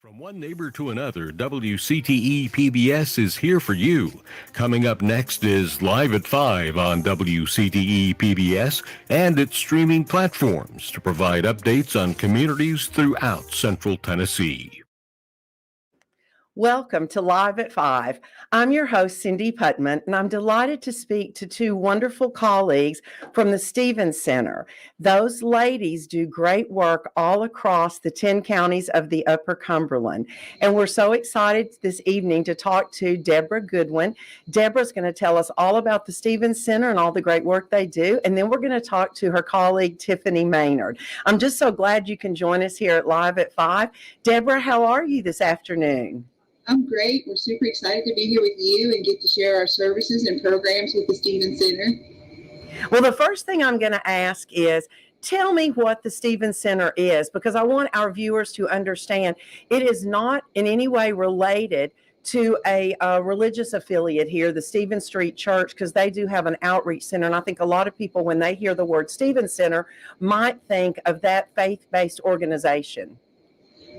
From one neighbor to another, WCTE PBS is here for you. Coming up next is Live at 5 on WCTE PBS and its streaming platforms to provide updates on communities throughout Central Tennessee. Welcome to Live at 5. I'm your host, Cindy Putman, and I'm delighted to speak to two wonderful colleagues from the Stevens Center. Those ladies do great work all across the 10 counties of the Upper Cumberland. And we're so excited this evening to talk to Deborah Goodwin. Deborah's going to tell us all about the Stevens Center and all the great work they do. And then we're going to talk to her colleague, Tiffany Maynard. I'm just so glad you can join us here at Live at 5. Deborah, how are you this afternoon? I'm great. We're super excited to be here with you and get to share our services and programs with the Stevens Center. Well, the first thing I'm going to ask is, tell me what the Stevens Center is, because I want our viewers to understand it is not in any way related to a religious affiliate here, the Stevens Street Church, because they do have an outreach center. And I think a lot of people, when they hear the word Stevens Center, might think of that faith-based organization.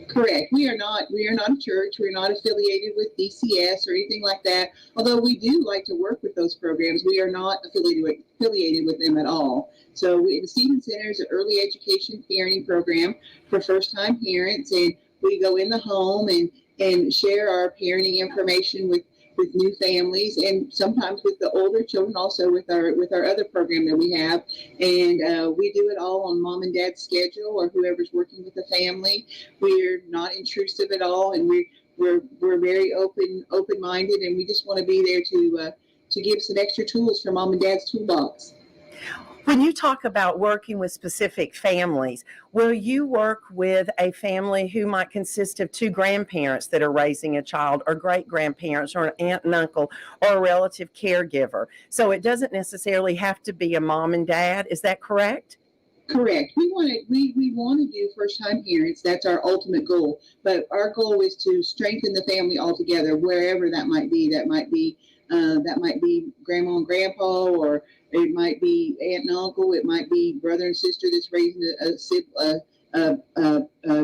Correct. We are not a church. We're not affiliated with DCS or anything like that. Although we do like to work with those programs, we are not affiliated with them at all. So the Stevens Center is an early education parenting program for first-time parents, and we go in the home and share our parenting information with new families, and sometimes with the older children, also with our other program that we have. And we do it all on mom and dad's schedule or whoever's working with the family. We're not intrusive at all, and we're very open-minded, and we just want to be there to give some extra tools for mom and dad's toolbox. When you talk about working with specific families, will you work with a family who might consist of two grandparents that are raising a child, or great-grandparents, or an aunt and uncle, or a relative caregiver? So it doesn't necessarily have to be a mom and dad. Is that correct? Correct. We want to do first-time parents. That's our ultimate goal. But our goal is to strengthen the family altogether, wherever that might be. That might be grandma and grandpa, or it might be aunt and uncle. It might be brother and sister that's raising a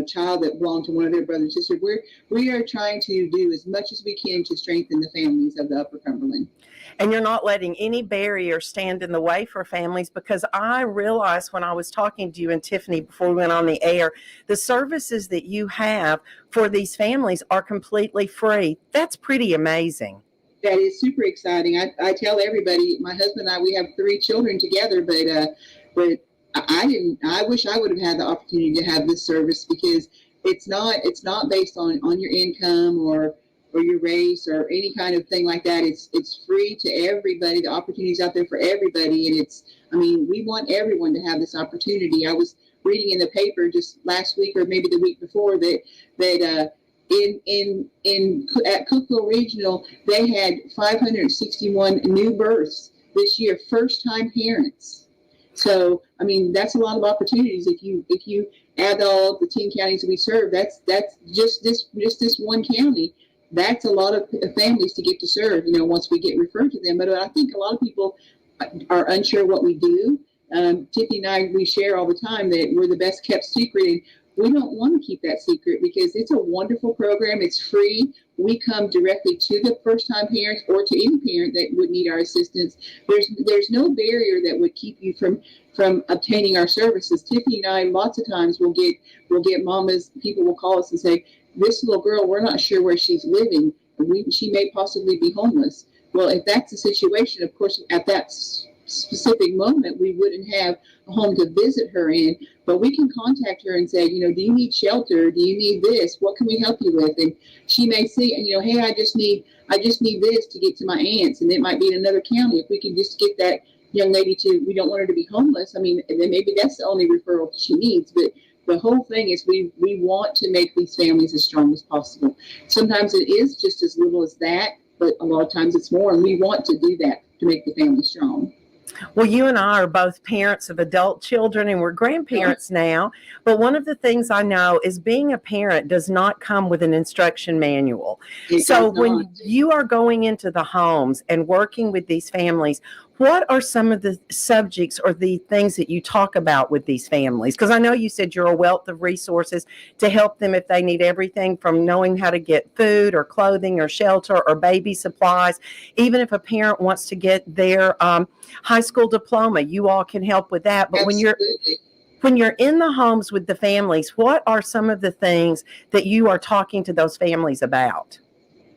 child that belongs to one of their brothers and sisters. We are trying to do as much as we can to strengthen the families of the Upper Cumberland. And you're not letting any barrier stand in the way for families, because I realized when I was talking to you and Tiffany before we went on the air, the services that you have for these families are completely free. That's pretty amazing. That is super exciting. I tell everybody, my husband and I, we have 3 children together, but I wish I would have had the opportunity to have this service, because it's not based on your income or your race or any kind of thing like that. It's free to everybody. The opportunity's out there for everybody, and we want everyone to have this opportunity. I was reading in the paper just last week or maybe the week before that at Cookville Regional, they had 561 new births this year, first-time parents. So, that's a lot of opportunities. If you add all the 10 counties that we serve, that's just this one county. That's a lot of families to get to serve, once we get referred to them. But I think a lot of people are unsure what we do. Tiffany and I, we share all the time that we're the best kept secret, and we don't want to keep that secret, because it's a wonderful program. It's free. We come directly to the first-time parents or to any parent that would need our assistance. There's no barrier that would keep you from obtaining our services. Tiffany and I, lots of times, we'll get mamas. People will call us and say, "This little girl, we're not sure where she's living. She may possibly be homeless." Well, if that's the situation, of course, at that specific moment, we wouldn't have a home to visit her in, but we can contact her and say, do you need shelter? Do you need this? What can we help you with? And she may say, hey, I just need this to get to my aunt's, and it might be in another county. If we can just get that young lady we don't want her to be homeless. Then maybe that's the only referral she needs. But the whole thing is we want to make these families as strong as possible. Sometimes it is just as little as that, but a lot of times it's more, and we want to do that to make the family strong. Well, you and I are both parents of adult children, and we're grandparents now. But one of the things I know is being a parent does not come with an instruction manual. So when you are going into the homes and working with these families, what are some of the subjects or the things that you talk about with these families? Because I know you said you're a wealth of resources to help them if they need everything from knowing how to get food or clothing or shelter or baby supplies. Even if a parent wants to get their high school diploma, you all can help with that. But Absolutely. when you're in the homes with the families, what are some of the things that you are talking to those families about?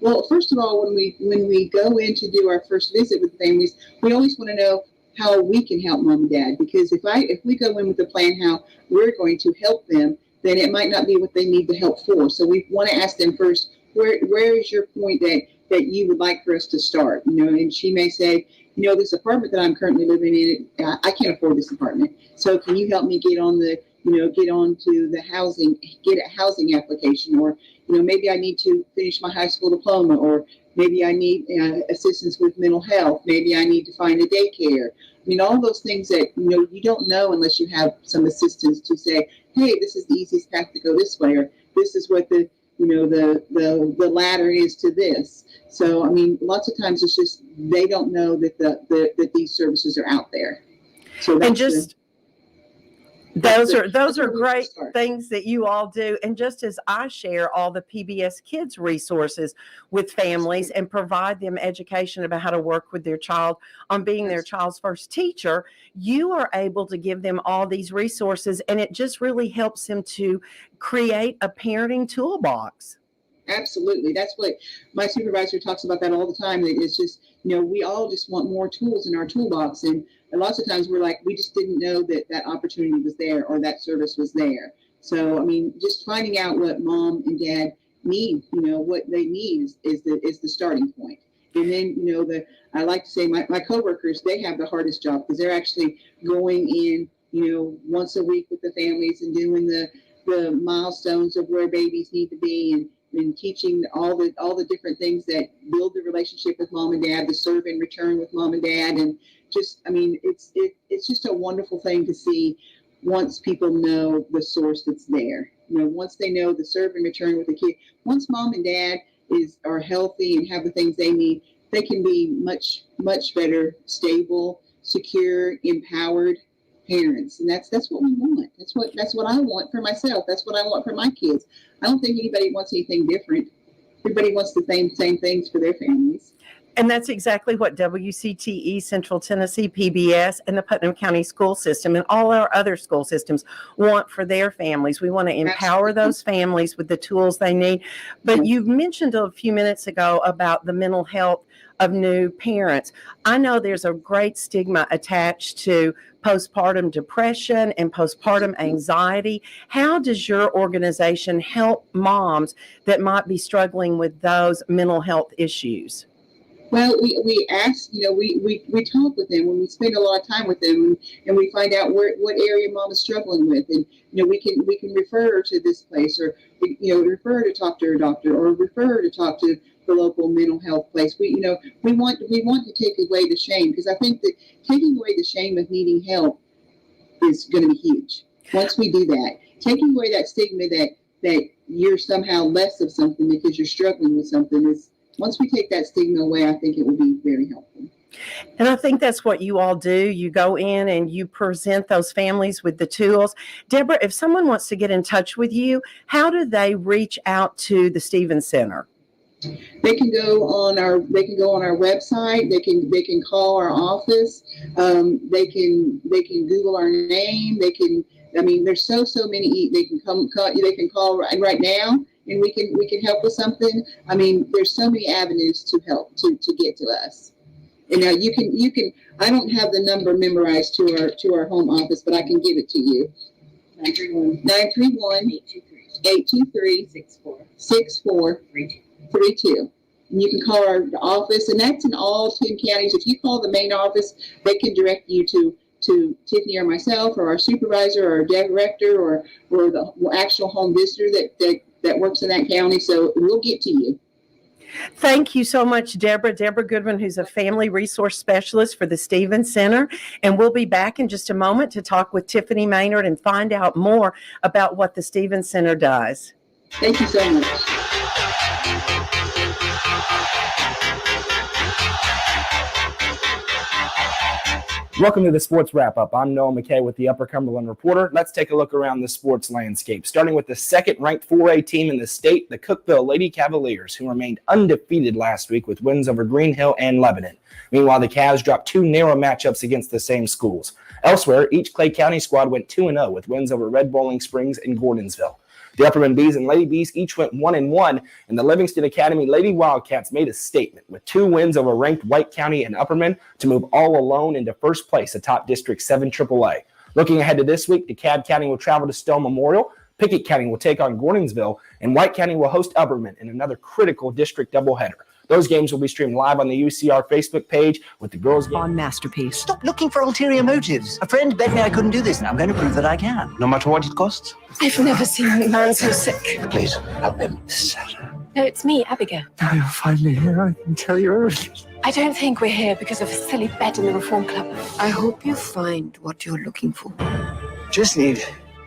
Well, first of all, when we go in to do our first visit with families, we always want to know how we can help mom and dad. Because if we go in with a plan how we're going to help them, then it might not be what they need the help for. So we want to ask them first, where is your point that you would like for us to start? And she may say, this apartment that I'm currently living in, I can't afford this apartment. So can you help me get on to the housing, get a housing application, or maybe I need to finish my high school diploma, or maybe I need assistance with mental health. Maybe I need to find a daycare. All those things that, you don't know unless you have some assistance to say, hey, this is the easiest path to go this way, or this is what the ladder is to this. So, lots of times it's just, they don't know that that these services are out there. So that's those are great things that you all do. And just as I share all the PBS Kids resources with families and provide them education about how to work with their child on being their child's first teacher, you are able to give them all these resources, and it just really helps them to create a parenting toolbox. Absolutely. That's what my supervisor talks about that all the time. It's just, we all just want more tools in our toolbox. And lots of times we're like, we just didn't know that opportunity was there or that service was there. So, just finding out what mom and dad need, what they need is the starting point. And then, I like to say my coworkers, they have the hardest job because they're actually going in, once a week with the families and doing the milestones of where babies need to be, and teaching all the different things that build the relationship with mom and dad, the serve and return with mom and dad. And just, it's just a wonderful thing to see once people know the source that's there. Once they know the serve and return with the kid, once mom and dad are healthy and have the things they need, they can be much, much better, stable, secure, empowered parents. And that's what we want. That's what I want for myself. That's what I want for my kids. I don't think anybody wants anything different. Everybody wants the same things for their families. And that's exactly what WCTE, Central Tennessee, PBS, and the Putnam County school system and all our other school systems want for their families. We want to empower those families with the tools they need. But you mentioned a few minutes ago about the mental health of new parents. I know there's a great stigma attached to postpartum depression and postpartum anxiety. How does your organization help moms that might be struggling with those mental health issues? Well, we ask, we talk with them when we spend a lot of time with them, and we find out what area mom is struggling with, and we can refer her to this place, or refer her to talk to her doctor, or refer her to talk to the local mental health place. We want to take away the shame, because I think that taking away the shame of needing help is going to be huge. Once we do that, taking away that stigma that you're somehow less of something because you're struggling with something is. Once we take that stigma away, I think it will be very helpful. And I think that's what you all do. You go in and you present those families with the tools. Deborah, if someone wants to get in touch with you, how do they reach out to the Stevens Center? They can go on our website. They can call our office. They can Google our name. There's so many. They can call right now. And we can help with something. There's so many avenues to help to get to us. And now you can. I don't have the number memorized to our home office, but I can give it to you. 931-823-6432. And you can call our office, and that's in all 10 counties. If you call the main office, they can direct you to Tiffany or myself, or our supervisor, or our director, or the actual home visitor that works in that county. So we'll get to you. Thank you so much, Deborah. Deborah Goodwin, who's a family resource specialist for the Stevens Center. And we'll be back in just a moment to talk with Tiffany Maynard and find out more about what the Stevens Center does. Thank you so much. Welcome to the Sports Wrap-Up. I'm Noah McKay with the Upper Cumberland Reporter. Let's take a look around the sports landscape, starting with the second-ranked 4A team in the state, the Cookeville Lady Cavaliers, who remained undefeated last week with wins over Green Hill and Lebanon. Meanwhile, the Cavs dropped two narrow matchups against the same schools. Elsewhere, each Clay County squad went 2-0 with wins over Red Bowling Springs and Gordonsville. The Upperman Bees and Lady Bees each went 1-1, and the Livingston Academy Lady Wildcats made a statement with 2 wins over ranked White County and Upperman to move all alone into first place atop District 7 AAA. Looking ahead to this week, DeKalb County will travel to Stone Memorial, Pickett County will take on Gordonsville, and White County will host Upperman in another critical district doubleheader. Those games will be streamed live on the UCR Facebook page with the girls' game on Masterpiece. Stop looking for ulterior motives. A friend bet me I couldn't do this, and I'm going to prove that I can, no matter what it costs. I've never seen a man so sick. Please, help him. Sarah. No, it's me, Abigail. Now you're finally here. I can tell you everything. I don't think we're here because of a silly bet in the Reform Club. I hope you find what you're looking for. Just need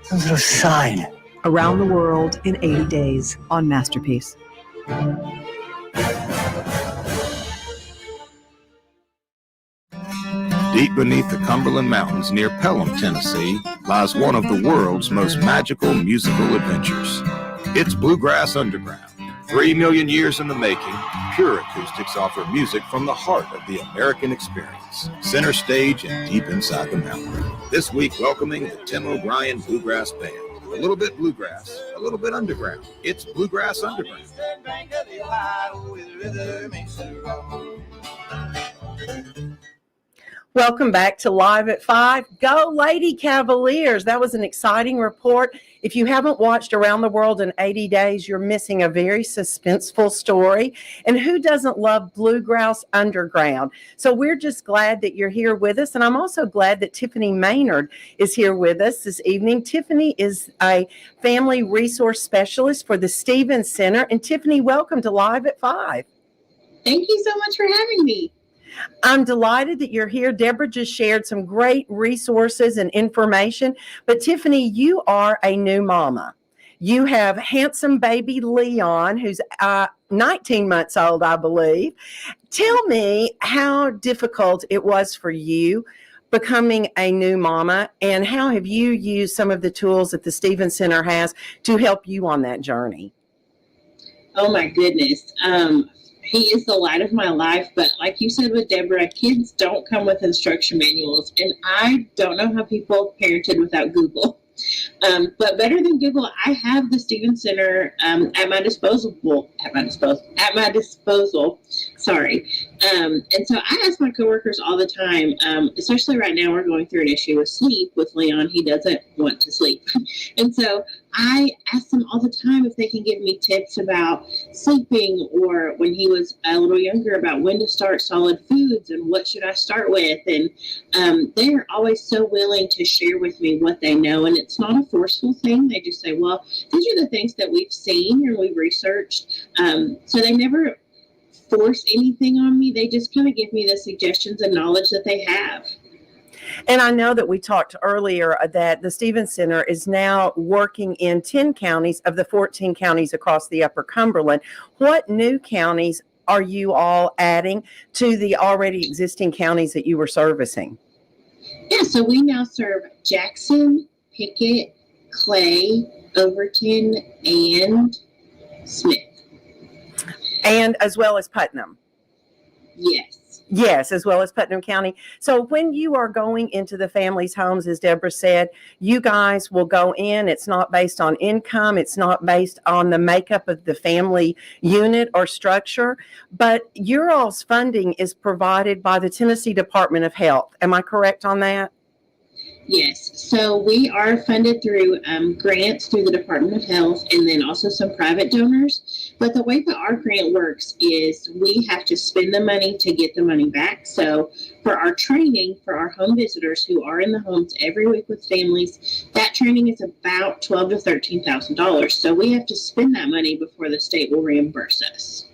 some sort of sign. Around the World in 80 Days on Masterpiece. Deep beneath the Cumberland Mountains near Pelham, Tennessee, lies one of the world's most magical musical adventures. It's Bluegrass Underground. 3 million years in the making, Pure Acoustics offer music from the heart of the American experience. Center stage and deep inside the mountain. This week, welcoming the Tim O'Brien Bluegrass Band. A little bit bluegrass, a little bit underground. It's Bluegrass Underground. Welcome back to Live at 5. Go Lady Cavaliers. That was an exciting report. If you haven't watched Around the World in 80 Days, you're missing a very suspenseful story. And who doesn't love Bluegrass Underground? So we're just glad that you're here with us. And I'm also glad that Tiffany Maynard is here with us this evening. Tiffany is a family resource specialist for the Stevens Center. And Tiffany, welcome to Live at 5. Thank you so much for having me. I'm delighted that you're here. Deborah just shared some great resources and information. But Tiffany, you are a new mama. You have handsome baby Leon, who's 19 months old, I believe. Tell me how difficult it was for you becoming a new mama, and how have you used some of the tools that the Stevens Center has to help you on that journey? Oh my goodness. He is the light of my life, but like you said with Deborah, kids don't come with instruction manuals, and I don't know how people parented without Google. But better than Google, I have the Stevens Center at my disposal. Sorry. And so I ask my coworkers all the time, especially right now, we're going through an issue with sleep with Leon. He doesn't want to sleep. And so I ask them all the time if they can give me tips about sleeping, or when he was a little younger, about when to start solid foods and what should I start with. And they're always so willing to share with me what they know. And it's not a forceful thing. They just say, well, these are the things that we've seen and we've researched. So they never force anything on me. They just kind of give me the suggestions and knowledge that they have. And I know that we talked earlier that the Stevens Center is now working in 10 counties of the 14 counties across the Upper Cumberland. What new counties are you all adding to the already existing counties that you were servicing? Yeah, so we now serve Jackson, Pickett, Clay, Overton, and Smith. And as well as Putnam. Yes, as well as Putnam County. So when you are going into the families' homes, as Deborah said, you guys will go in. It's not based on income. It's not based on the makeup of the family unit or structure. But your all's funding is provided by the Tennessee Department of Health. Am I correct on that? Yes. So we are funded through grants through the Department of Health, and then also some private donors. But the way that our grant works is we have to spend the money to get the money back. So for our training, for our home visitors who are in the homes every week with families, that training is about $12,000 to $13,000. So we have to spend that money before the state will reimburse us.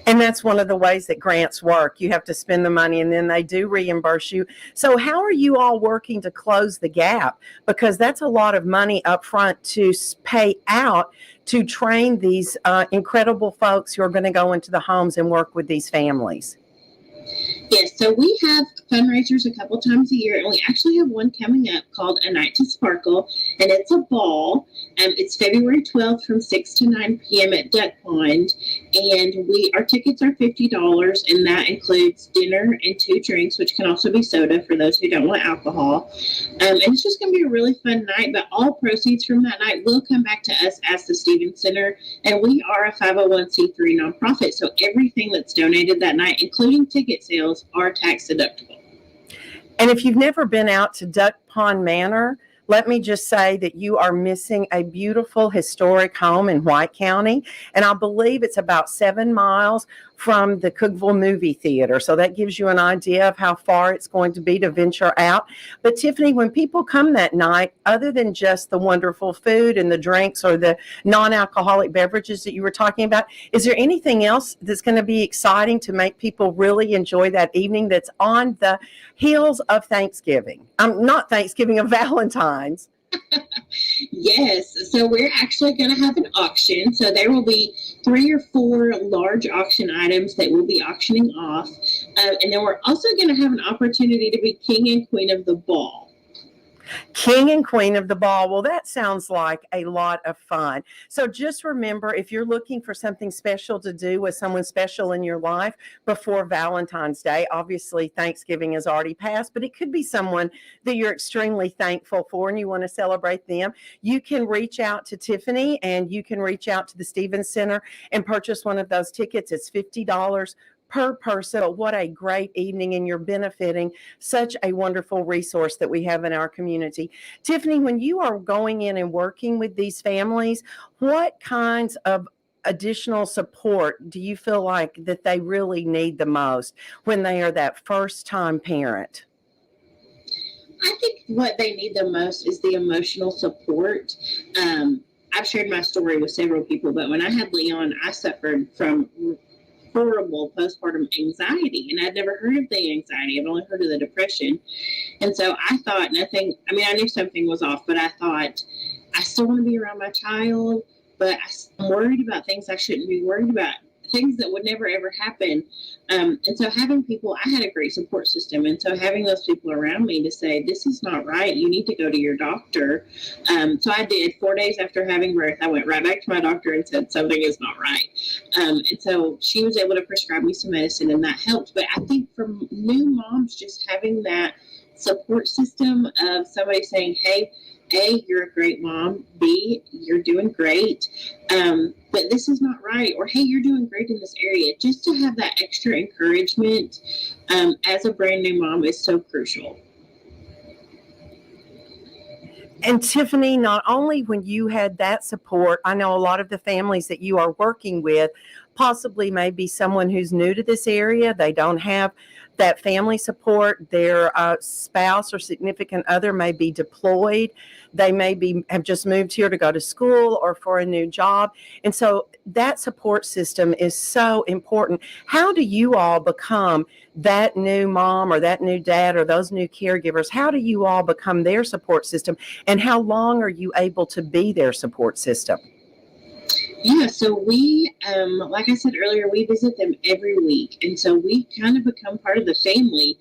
And that's one of the ways that grants work. You have to spend the money and then they do reimburse you. So how are you all working to close the gap? Because that's a lot of money up front to pay out to train these incredible folks who are going to go into the homes and work with these families. Yes, so we have fundraisers a couple times a year, and we actually have one coming up called A Night to Sparkle, and it's a ball. It's February 12th from 6 to 9 p.m. at Duck Pond, and our tickets are $50, and that includes dinner and 2 drinks, which can also be soda for those who don't want alcohol. And it's just going to be a really fun night, but all proceeds from that night will come back to us as the Stevens Center, and we are a 501c3 nonprofit, so everything that's donated that night, including ticket sales, are tax deductible. And if you've never been out to Duck Pond Manor, let me just say that you are missing a beautiful historic home in White County. And I believe it's about 7 miles from the Cookeville Movie Theater. So that gives you an idea of how far it's going to be to venture out. But Tiffany, when people come that night, other than just the wonderful food and the drinks or the non-alcoholic beverages that you were talking about, is there anything else that's going to be exciting to make people really enjoy that evening that's on the heels of Thanksgiving? Not Thanksgiving, of Valentine's. Yes, so we're actually going to have an auction. So there will be 3 or 4 large auction items that we'll be auctioning off. And then we're also going to have an opportunity to be king and queen of the ball. King and queen of the ball. Well, that sounds like a lot of fun. So just remember, if you're looking for something special to do with someone special in your life before Valentine's Day, obviously Thanksgiving has already passed, but it could be someone that you're extremely thankful for and you want to celebrate them. You can reach out to Tiffany and you can reach out to the Stevens Center and purchase one of those tickets. It's $50 per person. What a great evening, and you're benefiting such a wonderful resource that we have in our community. Tiffany, when you are going in and working with these families, what kinds of additional support do you feel like that they really need the most when they are that first-time parent? I think what they need the most is the emotional support. I've shared my story with several people, but when I had Leon, I suffered from horrible postpartum anxiety, and I'd never heard of the anxiety. I've only heard of the depression. And so I thought I knew something was off, but I thought I still want to be around my child, but I'm worried about things I shouldn't be worried about, things that would never ever happen. And so having people, I had a great support system, and so having those people around me to say, this is not right, you need to go to your doctor. So I did. 4 days after having birth, I went right back to my doctor and said something is not right. And so she was able to prescribe me some medicine, and that helped. But I think for new moms, just having that support system of somebody saying, hey, A, you're a great mom. B, you're doing great. But this is not right. Or, hey, you're doing great in this area. Just to have that extra encouragement as a brand new mom is so crucial. And Tiffany, not only when you had that support, I know a lot of the families that you are working with possibly may be someone who's new to this area. They don't have that family support. Their spouse or significant other may be deployed. They may have just moved here to go to school or for a new job. And so that support system is so important. How do you all become that new mom or that new dad or those new caregivers? How do you all become their support system? And how long are you able to be their support system? Yeah, so we, like I said earlier, we visit them every week. And so we kind of become part of the family.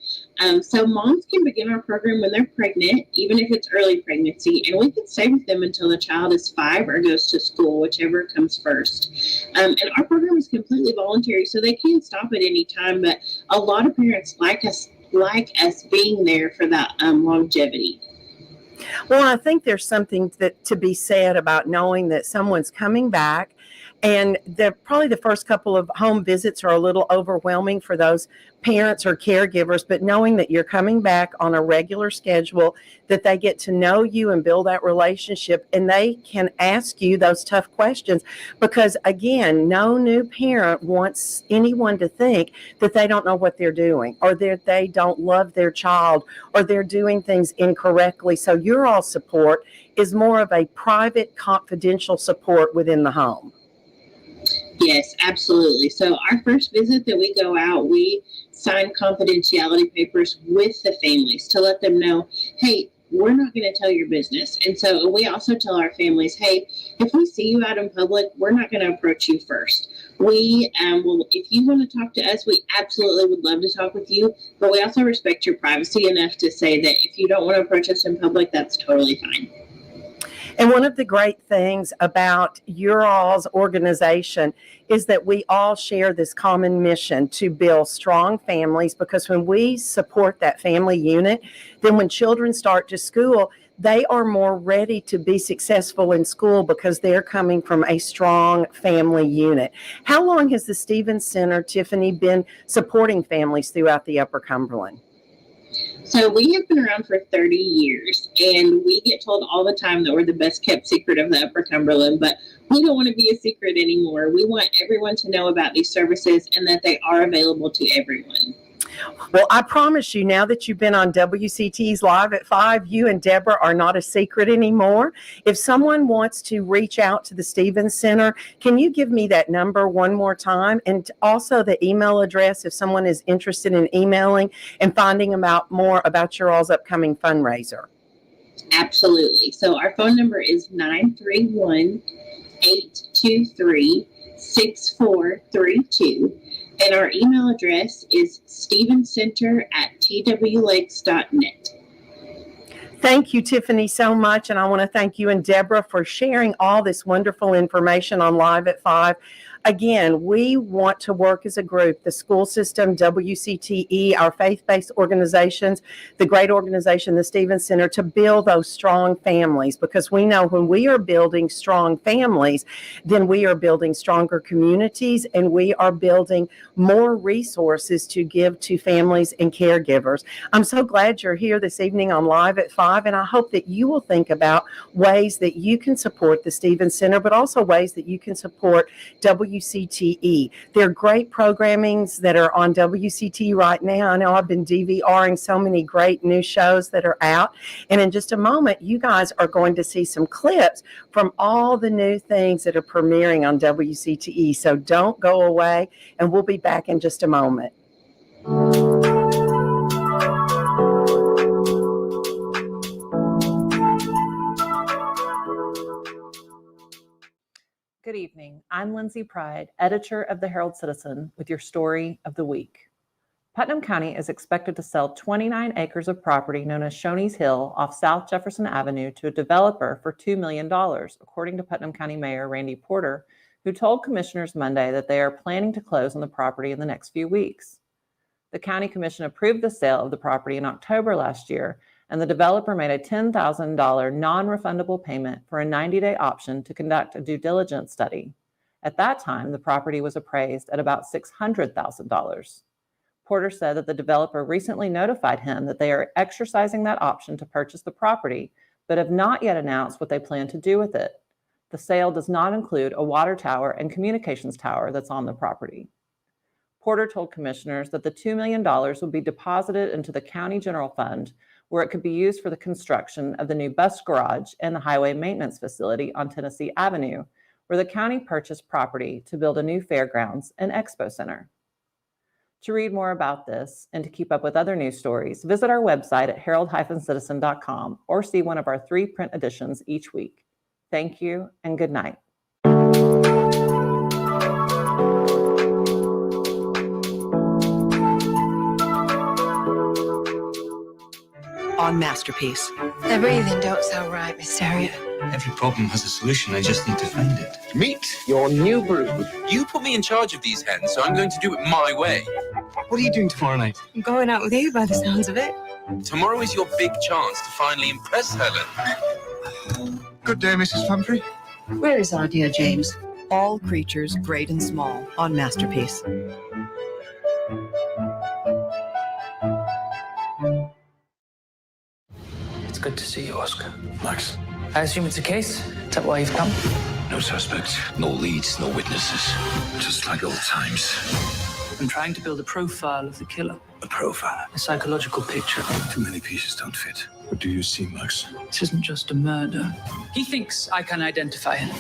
So moms can begin our program when they're pregnant, even if it's early pregnancy, and we can stay with them until the child is 5 or goes to school, whichever comes first. And our program is completely voluntary, so they can stop at any time, but a lot of parents like us being there for that longevity. Well, I think there's something to be said about knowing that someone's coming back, and probably the first couple of home visits are a little overwhelming for those parents or caregivers, but knowing that you're coming back on a regular schedule, that they get to know you and build that relationship, and they can ask you those tough questions, because again, no new parent wants anyone to think that they don't know what they're doing, or that they don't love their child, or they're doing things incorrectly. So your all support is more of a private, confidential support within the home. Yes, absolutely. So our first visit that we go out, we sign confidentiality papers with the families to let them know, hey, we're not going to tell your business. And so we also tell our families, hey, if we see you out in public, we're not going to approach you first. We will, if you want to talk to us, we absolutely would love to talk with you, but we also respect your privacy enough to say that if you don't want to approach us in public, that's totally fine. And one of the great things about your all's organization is that we all share this common mission to build strong families, because when we support that family unit, then when children start to school, they are more ready to be successful in school because they're coming from a strong family unit. How long has the Stevens Center, Tiffany, been supporting families throughout the Upper Cumberland? So we have been around for 30 years, and we get told all the time that we're the best kept secret of the Upper Cumberland, but we don't want to be a secret anymore. We want everyone to know about these services and that they are available to everyone. Well, I promise you, now that you've been on WCTE's Live at 5, you and Deborah are not a secret anymore. If someone wants to reach out to the Stevens Center, can you give me that number one more time? And also the email address if someone is interested in emailing and finding out more about your all's upcoming fundraiser. Absolutely. So our phone number is 931-823-6432. And our email address is stevencenter@twlakes.net. Thank you, Tiffany, so much. And I want to thank you and Deborah for sharing all this wonderful information on Live at 5. Again, we want to work as a group, the school system, WCTE, our faith-based organizations, the great organization, the Stevens Center, to build those strong families, because we know when we are building strong families, then we are building stronger communities, and we are building more resources to give to families and caregivers. I'm so glad you're here this evening on Live at 5, and I hope that you will think about ways that you can support the Stevens Center, but also ways that you can support WCTE. There are great programmings that are on WCTE right now. I know I've been DVRing so many great new shows that are out. And in just a moment, you guys are going to see some clips from all the new things that are premiering on WCTE. So don't go away, and we'll be back in just a moment. Good evening. I'm Lindsay Pride, editor of the Herald-Citizen, with your story of the week. Putnam County is expected to sell 29 acres of property known as Shoney's Hill off South Jefferson Avenue to a developer for $2 million, according to Putnam County Mayor Randy Porter, who told commissioners Monday that they are planning to close on the property in the next few weeks. The county commission approved the sale of the property in October last year, and the developer made a $10,000 non-refundable payment for a 90-day option to conduct a due diligence study. At that time, the property was appraised at about $600,000. Porter said that the developer recently notified him that they are exercising that option to purchase the property, but have not yet announced what they plan to do with it. The sale does not include a water tower and communications tower that's on the property. Porter told commissioners that the $2 million would be deposited into the county general fund, where it could be used for the construction of the new bus garage and the highway maintenance facility on Tennessee Avenue, where the county purchased property to build a new fairgrounds and expo center. To read more about this and to keep up with other news stories, visit our website at herald-citizen.com or see one of our 3 print editions each week. Thank you and good night. On Masterpiece. The breathing don't sound right, Miss Harriet. Every problem has a solution. I just need to find it. Meet your new brood. You put me in charge of these hens, so I'm going to do it my way. What are you doing tomorrow night? I'm going out with you by the sounds of it. Tomorrow is your big chance to finally impress Helen. Good day, Mrs. Pumphrey. Where is our dear James? All creatures, great and small, on Masterpiece. It's good to see you, Oscar. Max. I assume it's a case? Is that why you've come? No suspects, no leads, no witnesses. Just like old times. I'm trying to build a profile of the killer. A profile? A psychological picture. Too many pieces don't fit. What do you see, Max? This isn't just a murder. He thinks I can identify him.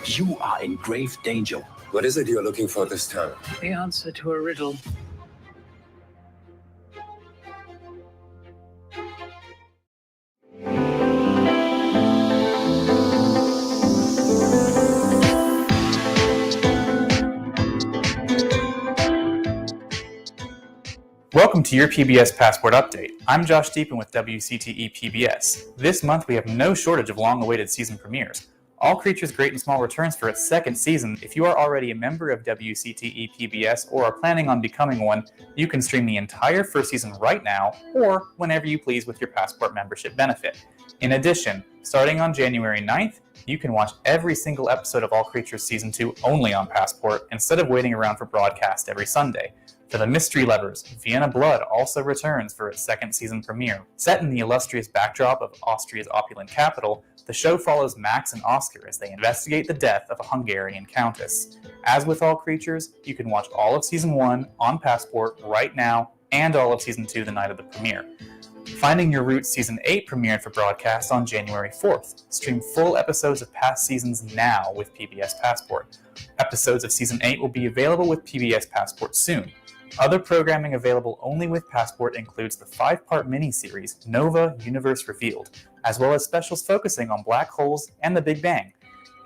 You are in grave danger. What is it you're looking for this time? The answer to a riddle. Welcome to your PBS Passport Update. I'm Josh Deepin with WCTE PBS. This month we have no shortage of long-awaited season premieres. All Creatures Great and Small returns for its second season. If you are already a member of WCTE PBS or are planning on becoming one, you can stream the entire first season right now or whenever you please with your Passport membership benefit. In addition, starting on January 9th, you can watch every single episode of All Creatures Season 2 only on Passport instead of waiting around for broadcast every Sunday. For the mystery lovers, Vienna Blood also returns for its second season premiere. Set in the illustrious backdrop of Austria's opulent capital, the show follows Max and Oscar as they investigate the death of a Hungarian countess. As with All Creatures, you can watch all of Season 1 on Passport right now and all of Season 2 the night of the premiere. Finding Your Roots Season 8 premiered for broadcast on January 4th. Stream full episodes of past seasons now with PBS Passport. Episodes of Season 8 will be available with PBS Passport soon. Other programming available only with Passport includes the 5-part miniseries Nova Universe Revealed, as well as specials focusing on black holes and the Big Bang.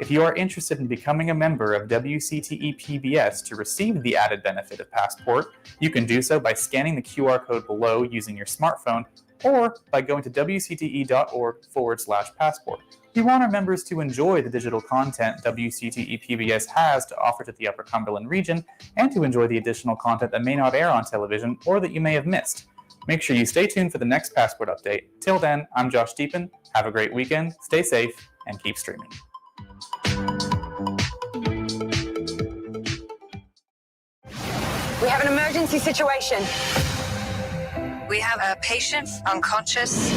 If you are interested in becoming a member of WCTE PBS to receive the added benefit of Passport, you can do so by scanning the QR code below using your smartphone or by going to wcte.org/passport. We want our members to enjoy the digital content WCTE PBS has to offer to the Upper Cumberland region and to enjoy the additional content that may not air on television or that you may have missed. Make sure you stay tuned for the next Passport update. Till then, I'm Josh Deepin. Have a great weekend, stay safe, and keep streaming. We have an emergency situation. We have a patient unconscious.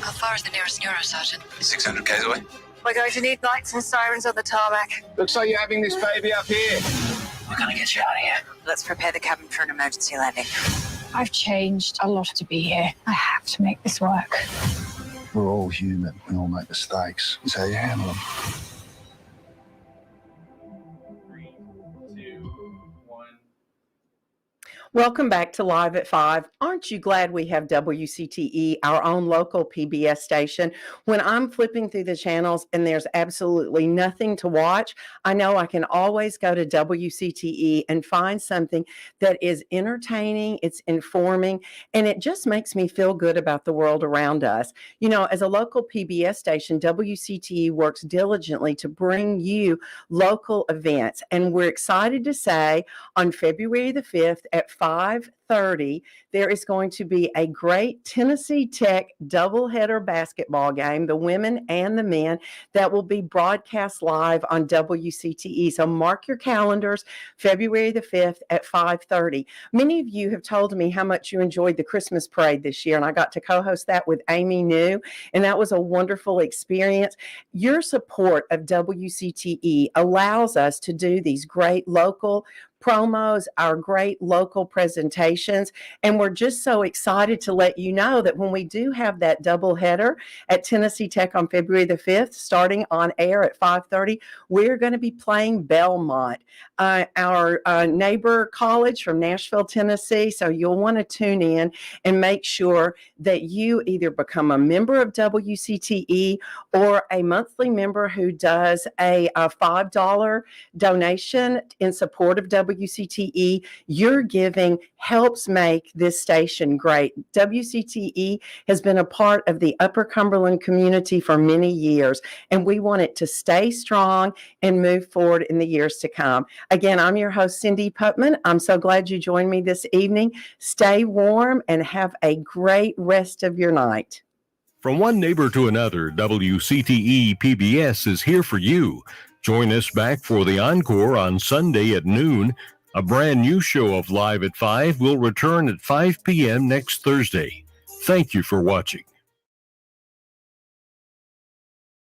How far is the nearest neurosurgeon? 600 k's away. We're going to need lights and sirens on the tarmac. Looks like you're having this baby up here. We're gonna get you out of here. Let's prepare the cabin for an emergency landing. I've changed a lot to be here. I have to make this work. We're all human. We all make mistakes. It's how you handle them. 3, 2, 1. Welcome back to Live at 5. Aren't you glad we have WCTE, our own local PBS station? When I'm flipping through the channels and there's absolutely nothing to watch, I know I can always go to WCTE and find something that is entertaining, it's informing, and it just makes me feel good about the world around us. You know, as a local PBS station, WCTE works diligently to bring you local events, and we're excited to say on February the 5th at 5:30, there is going to be a great Tennessee Tech doubleheader basketball game, the women and the men, that will be broadcast live on WCTE. So mark your calendars, February the 5th at 5:30. Many of you have told me how much you enjoyed the Christmas parade this year, and I got to co-host that with Amy New, and that was a wonderful experience. Your support of WCTE allows us to do these great local promos, our great local presentations, and we're just so excited to let you know that when we do have that double header at Tennessee Tech on February the 5th, starting on air at 5:30, we're going to be playing Belmont, our neighbor college from Nashville, Tennessee. So you'll want to tune in and make sure that you either become a member of WCTE or a monthly member who does a $5 donation in support of WCTE. Your giving helps make this station great. WCTE has been a part of the Upper Cumberland community for many years, and we want it to stay strong and move forward in the years to come. Again, I'm your host, Cindy Putman. I'm so glad you joined me this evening. Stay warm and have a great rest of your night. From one neighbor to another, WCTE PBS is here for you. Join us back for the encore on Sunday at noon. A brand new show of Live at 5 will return at 5 p.m. next Thursday. Thank you for watching.